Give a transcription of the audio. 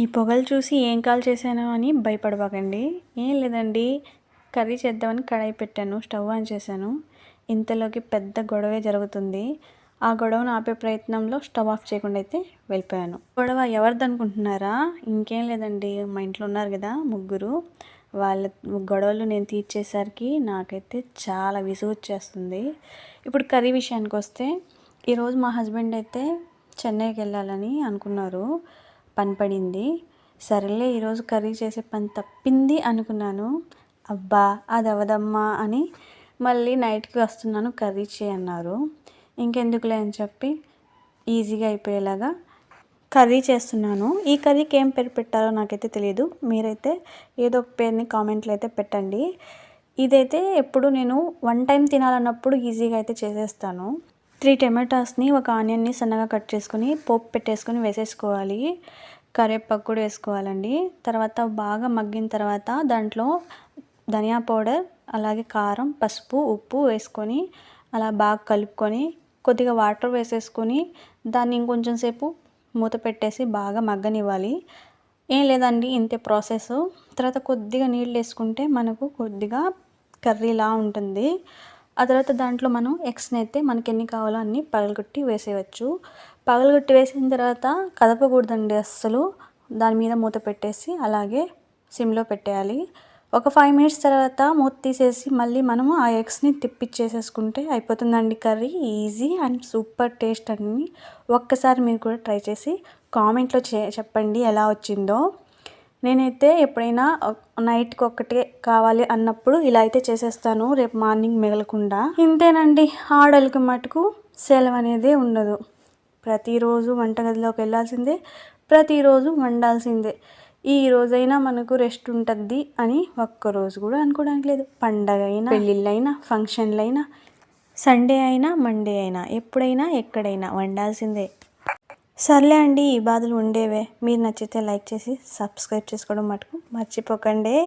ఈ పొగలు చూసి ఏం కాల్ చేశానో అని భయపడబాకండి. ఏం లేదండి, కర్రీ చేద్దామని కడాయి పెట్టాను, స్టవ్ ఆన్ చేశాను. ఇంతలోకి పెద్ద గొడవే జరుగుతుంది. ఆ గొడవను ఆపే ప్రయత్నంలో స్టవ్ ఆఫ్ చేయకుండా అయితే వెళ్ళిపోయాను. గొడవ ఎవరిదనుకుంటున్నారా? ఇంకేం లేదండి, మా ఇంట్లో ఉన్నారు కదా ముగ్గురు, వాళ్ళ గొడవలు నేను తీర్చేసరికి నాకైతే చాలా విసుగు వచ్చేస్తుంది. ఇప్పుడు కర్రీ విషయానికి వస్తే, ఈరోజు మా హస్బెండ్ అయితే చెన్నైకి వెళ్ళాలని అనుకున్నారు, పని పడింది. సరేలే ఈరోజు కర్రీ చేసే పని తప్పింది అనుకున్నాను. అబ్బా అది అవదమ్మా అని మళ్ళీ నైట్కి వస్తున్నాను కర్రీ చేయన్నారు. ఇంకెందుకులే అని చెప్పి ఈజీగా అయిపోయేలాగా కర్రీ చేస్తున్నాను. ఈ కర్రీకి ఏం పేరు పెట్టాలో నాకైతే తెలియదు, మీరైతే ఏదో ఒక పేరుని కామెంట్లో అయితే పెట్టండి. ఇదైతే ఎప్పుడు నేను వన్ టైం తినాలన్నప్పుడు ఈజీగా అయితే చేసేస్తాను. 3 టమాటాస్ని, ఒక ఆనియన్ని సన్నగా కట్ చేసుకొని పోపు పెట్టేసుకొని వేసేసుకోవాలి. కరివేపాకు కూడా వేసుకోవాలండి. తర్వాత బాగా మగ్గిన తర్వాత దాంట్లో ధనియా పౌడర్, అలాగే కారం, పసుపు, ఉప్పు వేసుకొని అలా బాగా కలుపుకొని కొద్దిగా వాటర్ వేసేసుకొని దాన్ని ఇంకొంచెం సేపు మూత పెట్టేసి బాగా మగ్గనివ్వాలి. ఏం లేదండి, ఇంతే ప్రాసెస్. తర్వాత కొద్దిగా నీళ్ళు వేసుకుంటే మనకు కొద్దిగా కర్రీలా ఉంటుంది. ఆ తర్వాత దాంట్లో మనం ఎగ్స్ని అయితే మనకి ఎన్ని కావాలో అన్ని పగలగొట్టి వేసేయచ్చు. పగలగొట్టి వేసిన తర్వాత కదపకూడదండి అస్సలు. దాని మీద మూత పెట్టేసి అలాగే సిమ్లో పెట్టేయాలి. ఒక 5 మినిట్స్ తర్వాత మూత తీసేసి మళ్ళీ మనము ఆ ఎగ్స్ని తిప్పిచ్చేసేసుకుంటే అయిపోతుందండి curry. Easy and super taste అండి. ఒక్కసారి మీరు కూడా ట్రై చేసి కామెంట్లో చెప్పండి ఎలా వచ్చిందో. నేనైతే ఎప్పుడైనా నైట్కి ఒక్కటే కావాలి అన్నప్పుడు ఇలా అయితే చేసేస్తాను, రేపు మార్నింగ్ మిగలకుండా. ఇంతేనండి, ఆడోళ్ళకి మటుకు సెలవు అనేదే ఉండదు. ప్రతిరోజు వంటగదిలోకి వెళ్ళాల్సిందే, ప్రతిరోజు వండాల్సిందే. ఈ రోజైనా మనకు రెస్ట్ ఉంటుంది అని ఒక్కరోజు కూడా అనుకోవడానికి లేదు. పండగ అయినా, పెళ్ళిళ్ళైనా, ఫంక్షన్లైనా, సండే అయినా, మండే అయినా, ఎప్పుడైనా ఎక్కడైనా వండాల్సిందే. సర్లే అండి, ఈ బాధలు ఉండేవే. మీరు నచ్చితే లైక్ చేసి సబ్స్క్రైబ్ చేసుకోవడం మటుకు మర్చిపోకండి.